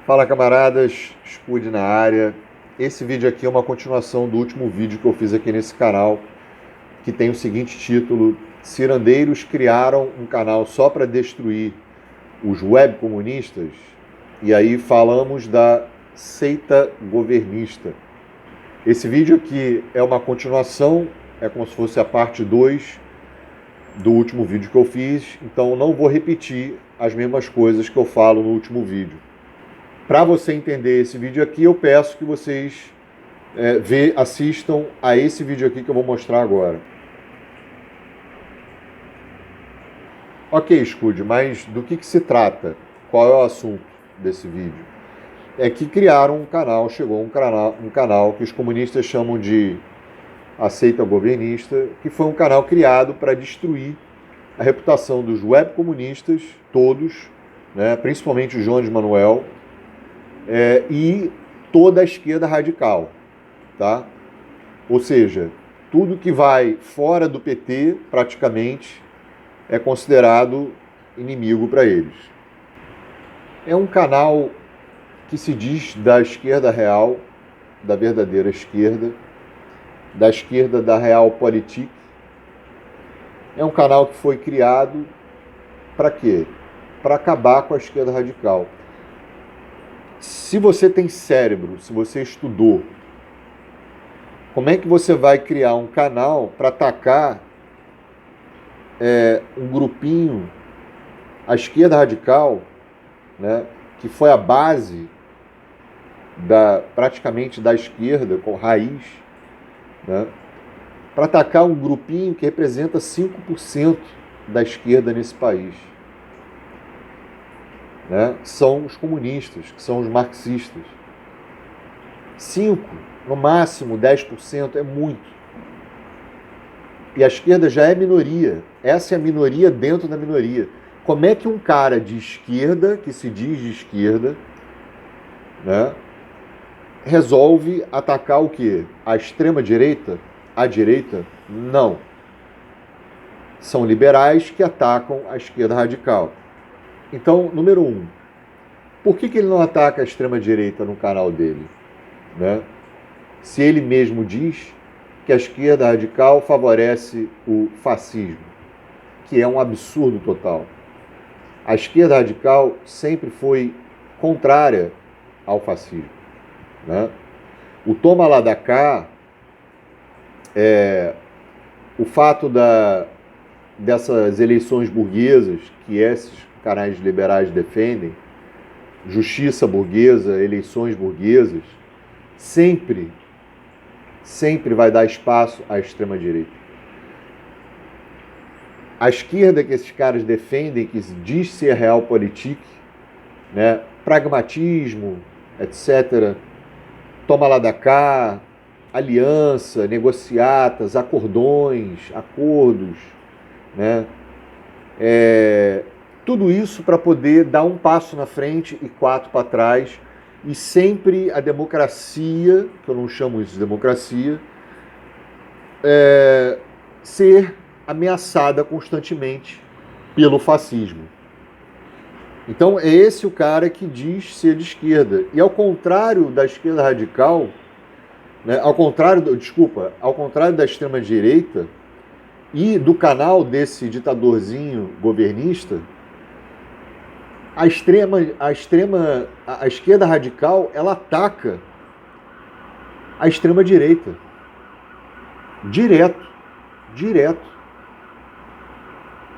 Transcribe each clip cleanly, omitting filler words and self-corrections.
Fala camaradas, Scud na área. Esse vídeo aqui é uma continuação do último vídeo que eu fiz aqui nesse canal, que tem o seguinte título: Cirandeiros criaram um canal só para destruir os web comunistas. E aí falamos da seita governista. Esse vídeo aqui é uma continuação, é como se fosse a parte 2 do último vídeo que eu fiz, então não vou repetir as mesmas coisas que eu falo no último vídeo. Para você entender esse vídeo aqui, eu peço que vocês assistam a esse vídeo aqui que eu vou mostrar agora. Ok, Scud, mas do que se trata? Qual é o assunto desse vídeo? É que criaram um canal, chegou um canal que os comunistas chamam de a seita governista, que foi um canal criado para destruir a reputação dos web comunistas, todos, né, principalmente o Jones Manuel, e toda a esquerda radical, tá? Ou seja, tudo que vai fora do PT, praticamente, é considerado inimigo para eles. É um canal que se diz da esquerda real, da verdadeira esquerda, da esquerda da Realpolitik. É um canal que foi criado para quê? Para acabar com a esquerda radical. Se você tem cérebro, se você estudou, como é que você vai criar um canal para atacar um grupinho, a esquerda radical, né, que foi a base praticamente da esquerda, com raiz, né, para atacar um grupinho que representa 5% da esquerda nesse país? Né? São os comunistas, que são os marxistas. 5%, no máximo 10% é muito. E a esquerda já é minoria. Essa é a minoria dentro da minoria. Como é que um cara de esquerda, que se diz de esquerda, né, resolve atacar o quê? A extrema-direita? A direita? Não. São liberais que atacam a esquerda radical. Então, número 1, por que ele não ataca a extrema-direita no canal dele? Né? Se ele mesmo diz que a esquerda radical favorece o fascismo, que é um absurdo total. A esquerda radical sempre foi contrária ao fascismo. Né? O toma lá da cá, o fato dessas eleições burguesas que esses canais liberais defendem, justiça burguesa, eleições burguesas, sempre vai dar espaço à extrema-direita. A esquerda que esses caras defendem, que diz ser realpolitik, né, pragmatismo, etc., toma lá da cá, aliança, negociatas, acordões, acordos, né, tudo isso para poder dar um passo na frente e 4 para trás, e sempre a democracia, que eu não chamo isso de democracia, ser ameaçada constantemente pelo fascismo. Então é esse o cara que diz ser de esquerda. E ao contrário da esquerda radical, né, ao contrário da extrema-direita e do canal desse ditadorzinho governista, a esquerda radical, ela ataca a extrema-direita. Direto.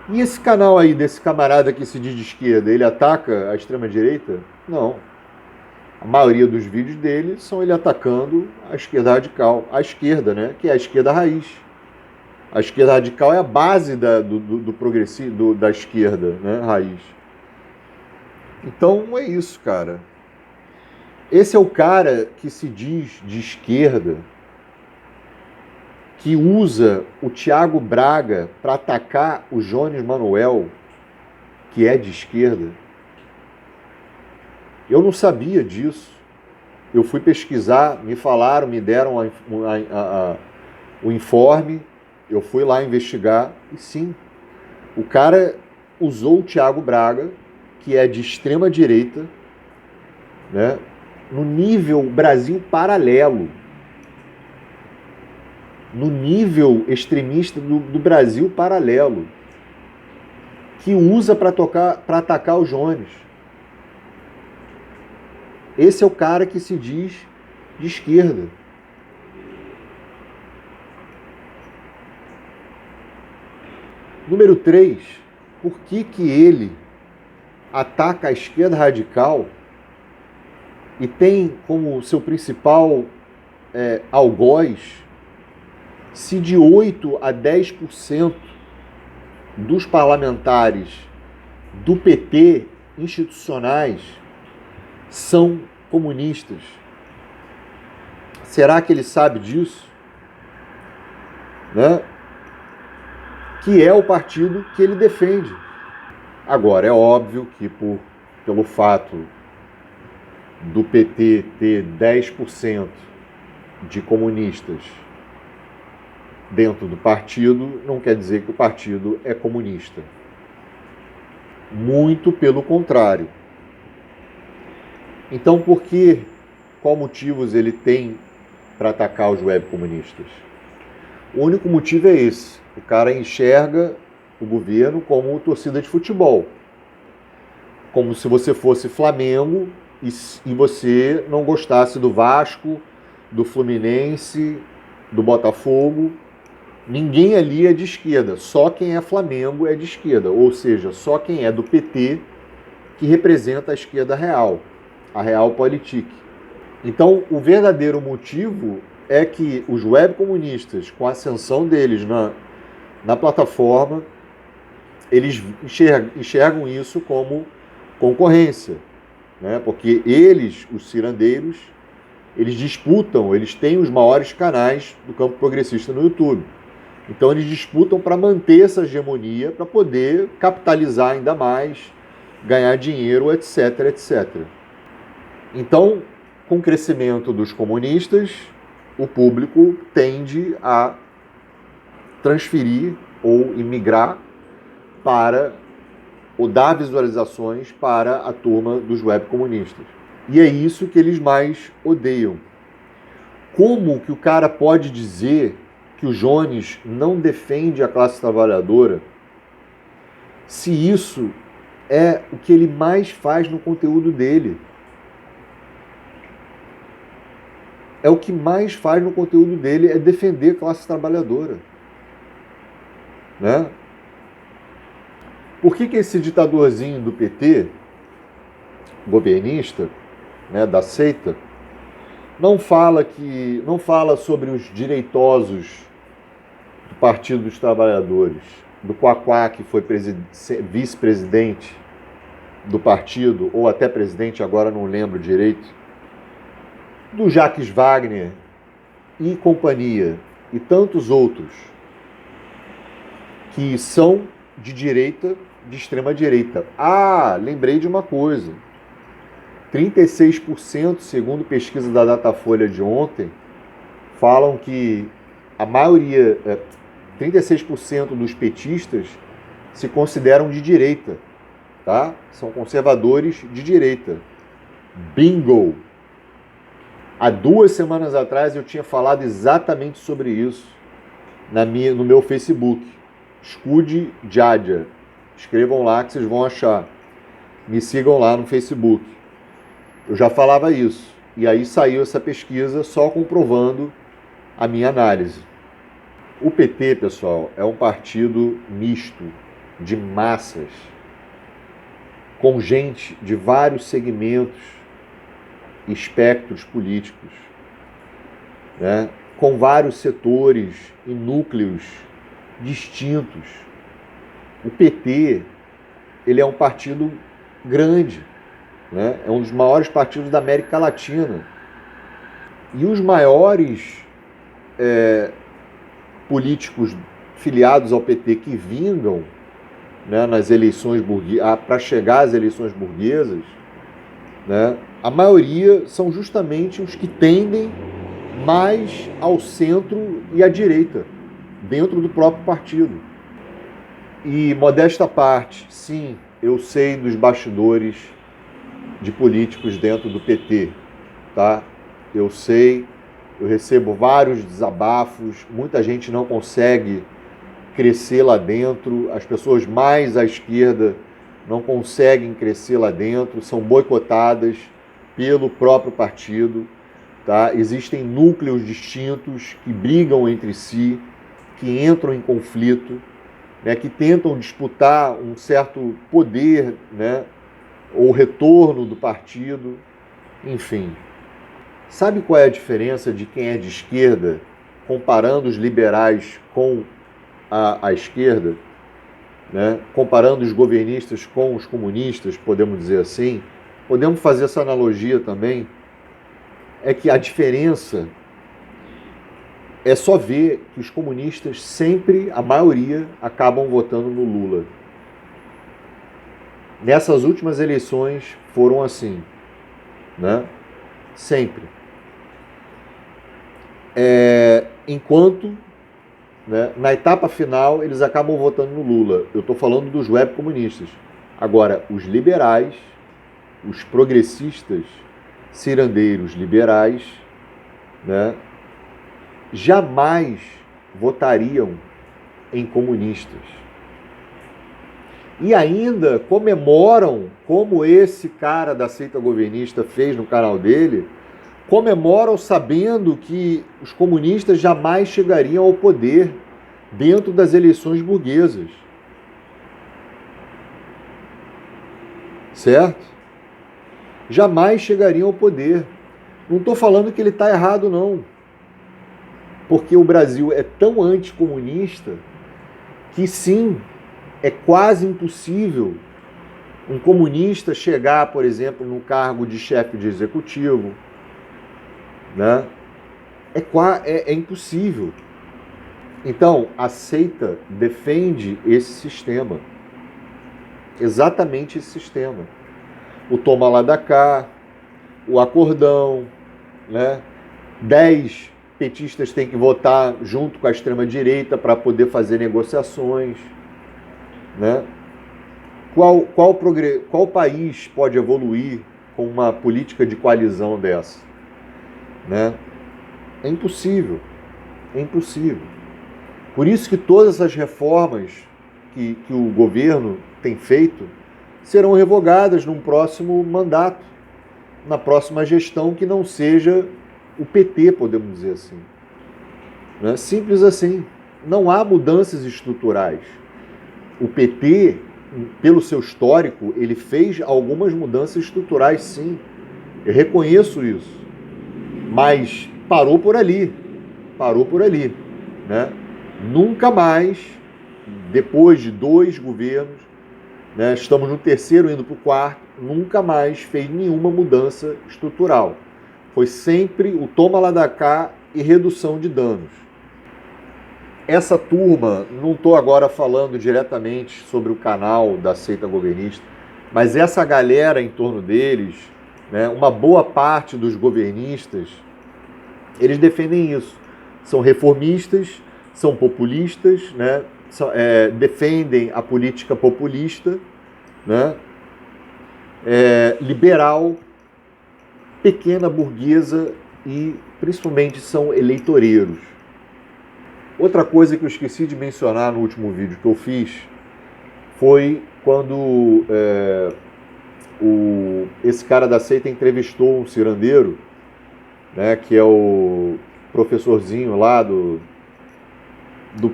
E esse canal aí, desse camarada que se diz de esquerda, ele ataca a extrema-direita? Não. A maioria dos vídeos dele são ele atacando a esquerda radical. A esquerda, né? Que é a esquerda raiz. A esquerda radical é a base do progressivo, da esquerda, né? Raiz. Então é isso, cara. Esse é o cara que se diz de esquerda, que usa o Thiago Braga para atacar o Jones Manuel, que é de esquerda. Eu não sabia disso. Eu fui pesquisar, me falaram, me deram o informe, eu fui lá investigar, e sim, o cara usou o Thiago Braga, que é de extrema direita, né, no nível Brasil paralelo, no nível extremista do Brasil paralelo, que usa para atacar o Jones. Esse é o cara que se diz de esquerda. Número 3, por que ele ataca a esquerda radical e tem como seu principal algoz, se de 8 a 10% dos parlamentares do PT institucionais são comunistas? Será que ele sabe disso? Né? Que é o partido que ele defende. Agora, é óbvio que pelo fato do PT ter 10% de comunistas dentro do partido, não quer dizer que o partido é comunista. Muito pelo contrário. Então, qual motivos ele tem para atacar os webcomunistas? O único motivo é esse. O cara enxerga o governo como torcida de futebol. Como se você fosse Flamengo e você não gostasse do Vasco, do Fluminense, do Botafogo. Ninguém ali é de esquerda, só quem é Flamengo é de esquerda, ou seja, só quem é do PT que representa a esquerda real, a Realpolitik. Então, o verdadeiro motivo é que os webcomunistas, com a ascensão deles na plataforma, eles enxergam isso como concorrência, né? Porque eles, os cirandeiros, eles disputam, eles têm os maiores canais do campo progressista no YouTube. Então eles disputam para manter essa hegemonia, para poder capitalizar ainda mais, ganhar dinheiro, etc, etc. Então, com o crescimento dos comunistas, o público tende a transferir ou imigrar para, ou dar visualizações para a turma dos webcomunistas. E é isso que eles mais odeiam. Como que o cara pode dizer que o Jones não defende a classe trabalhadora se isso é o que ele mais faz no conteúdo dele? É o que mais faz no conteúdo dele, é defender a classe trabalhadora. Né? Por que esse ditadorzinho do PT, governista, né, da seita, não fala sobre os direitosos do Partido dos Trabalhadores, do Quaquá, que foi vice-presidente do partido, ou até presidente, agora não lembro direito, do Jacques Wagner e companhia, e tantos outros, que são de direita, de extrema direita. Ah, lembrei de uma coisa. 36%, segundo pesquisa da Datafolha de ontem, falam que a maioria, 36% dos petistas se consideram de direita, tá? São conservadores de direita. Bingo! Há 2 semanas atrás eu tinha falado exatamente sobre isso no meu Facebook. Scud Djadja. Escrevam lá que vocês vão achar. Me sigam lá no Facebook. Eu já falava isso. E aí saiu essa pesquisa só comprovando a minha análise. O PT, pessoal, é um partido misto, de massas, com gente de vários segmentos, espectros políticos, né? Com vários setores e núcleos distintos. O PT, ele é um partido grande, né? É um dos maiores partidos da América Latina. E os maiores políticos filiados ao PT que vingam, né, nas eleições para chegar às eleições burguesas, né, a maioria são justamente os que tendem mais ao centro e à direita, dentro do próprio partido. E, modesta parte, sim, eu sei dos bastidores de políticos dentro do PT, tá? Eu sei, eu recebo vários desabafos, muita gente não consegue crescer lá dentro, as pessoas mais à esquerda não conseguem crescer lá dentro, são boicotadas pelo próprio partido, tá? Existem núcleos distintos que brigam entre si, que entram em conflito, né, que tentam disputar um certo poder, né, ou retorno do partido, enfim. Sabe qual é a diferença de quem é de esquerda, comparando os liberais com a esquerda, né? Comparando os governistas com os comunistas, podemos dizer assim? Podemos fazer essa analogia também, é que a diferença é só ver que os comunistas sempre, a maioria, acabam votando no Lula. Nessas últimas eleições foram assim, né? Sempre. Enquanto, né, na etapa final eles acabam votando no Lula. Eu estou falando dos web comunistas. Agora, os liberais, os progressistas, cirandeiros liberais, né, jamais votariam em comunistas. E ainda comemoram, como esse cara da seita governista fez no canal dele, comemoram sabendo que os comunistas jamais chegariam ao poder dentro das eleições burguesas. Certo? Jamais chegariam ao poder. Não estou falando que ele está errado, não. Porque o Brasil é tão anticomunista que, sim, é quase impossível um comunista chegar, por exemplo, no cargo de chefe de executivo, né? É impossível. Então, a seita defende esse sistema. Exatamente esse sistema. O toma lá da cá, o acordão, né? 10 petistas têm que votar junto com a extrema-direita para poder fazer negociações, né? Qual país pode evoluir com uma política de coalizão dessa? Né? É impossível. É impossível. Por isso que todas as reformas que o governo tem feito serão revogadas num próximo mandato, na próxima gestão que não seja o PT, podemos dizer assim. Né? Simples assim. Não há mudanças estruturais. O PT, pelo seu histórico, ele fez algumas mudanças estruturais, sim. Eu reconheço isso. Mas parou por ali. Parou por ali. Né? Nunca mais, depois de 2 governos, né, estamos no terceiro indo para o quarto, nunca mais fez nenhuma mudança estrutural. Foi sempre o toma lá da cá e redução de danos. Essa turma, não estou agora falando diretamente sobre o canal da seita governista, mas essa galera em torno deles, né, uma boa parte dos governistas, eles defendem isso. São reformistas, são populistas, né, defendem a política populista, né, liberal, pequena burguesa e principalmente são eleitoreiros. Outra coisa que eu esqueci de mencionar no último vídeo que eu fiz foi quando esse cara da seita entrevistou um cirandeiro, né, que é o professorzinho lá do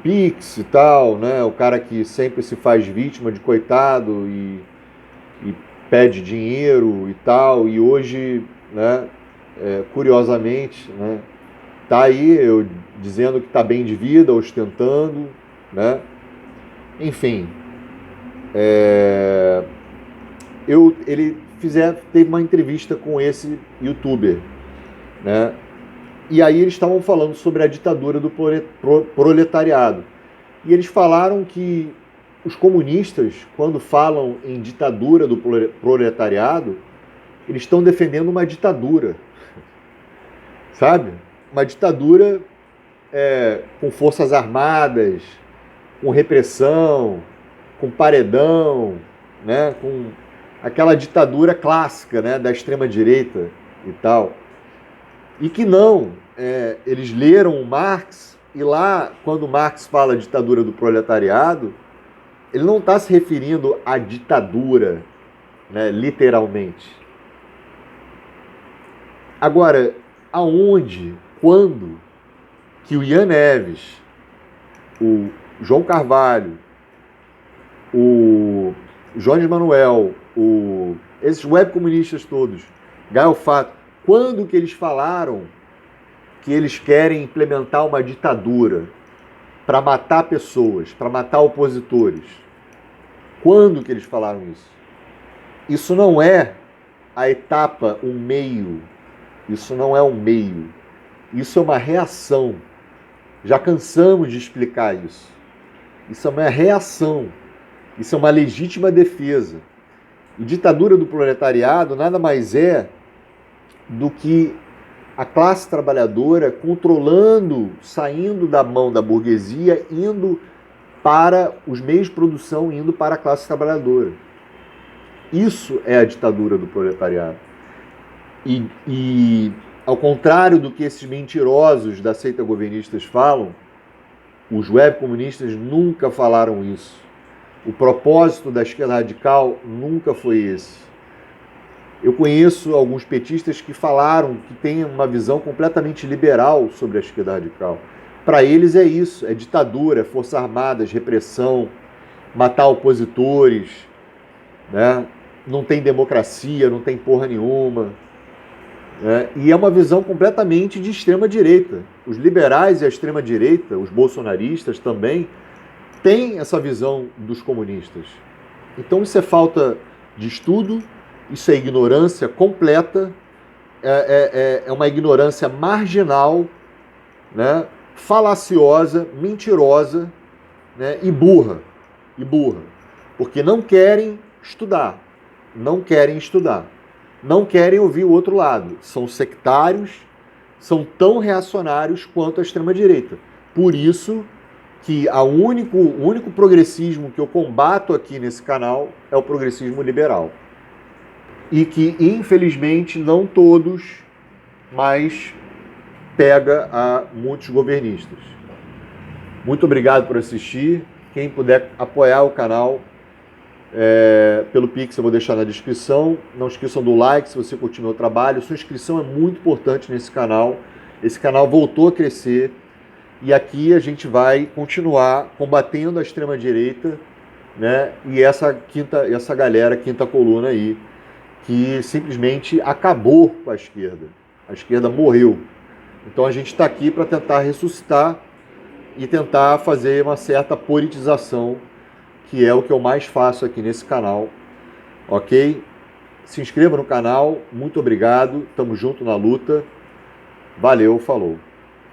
Pix e tal, né, o cara que sempre se faz vítima de coitado e pede dinheiro e tal, e hoje, né, curiosamente, né, tá aí dizendo que está bem de vida, ostentando, né? Enfim, ele teve uma entrevista com esse youtuber, né? E aí eles estavam falando sobre a ditadura do proletariado. E eles falaram que os comunistas, quando falam em ditadura do proletariado, eles estão defendendo uma ditadura, sabe? Uma ditadura com forças armadas, com repressão, com paredão, né? aquela ditadura clássica, né, da extrema-direita e tal. E que não, eles leram o Marx, e lá, quando Marx fala ditadura do proletariado, ele não está se referindo à ditadura, né, literalmente. Agora, aonde, quando que o Ian Neves, o João Carvalho, o Jones Manuel, esses webcomunistas todos, Gaio Fato, quando que eles falaram que eles querem implementar uma ditadura para matar pessoas, para matar opositores? Quando que eles falaram isso? Isso não é a etapa, o meio. Isso não é um meio. Isso é uma reação. Já cansamos de explicar isso. Isso é uma reação. Isso é uma legítima defesa. E ditadura do proletariado nada mais é do que a classe trabalhadora controlando, saindo da mão da burguesia, indo para os meios de produção, indo para a classe trabalhadora. Isso é a ditadura do proletariado. E ao contrário do que esses mentirosos da seita governistas falam, os webcomunistas nunca falaram isso. O propósito da esquerda radical nunca foi esse. Eu conheço alguns petistas que falaram que têm uma visão completamente liberal sobre a esquerda radical. Para eles é isso, é ditadura, forças armadas, repressão, matar opositores, né? Não tem democracia, não tem porra nenhuma. E é uma visão completamente de extrema-direita. Os liberais e a extrema-direita, os bolsonaristas também, têm essa visão dos comunistas. Então isso é falta de estudo, isso é ignorância completa, é uma ignorância marginal, né, falaciosa, mentirosa, né, e burra. Porque não querem estudar, não querem ouvir o outro lado. São sectários, são tão reacionários quanto a extrema-direita. Por isso que o único progressismo que eu combato aqui nesse canal é o progressismo liberal. E que, infelizmente, não todos, mas pega a muitos governistas. Muito obrigado por assistir. Quem puder apoiar o canal pelo Pix, eu vou deixar na descrição. Não esqueçam do like se você curtir meu trabalho. Sua inscrição é muito importante nesse canal. Esse canal voltou a crescer. E aqui a gente vai continuar combatendo a extrema-direita, né? E essa galera, quinta coluna aí, que simplesmente acabou com a esquerda. A esquerda morreu. Então a gente está aqui para tentar ressuscitar e tentar fazer uma certa politização, que é o que eu mais faço aqui nesse canal, ok? Se inscreva no canal, muito obrigado, tamo junto na luta, valeu, falou!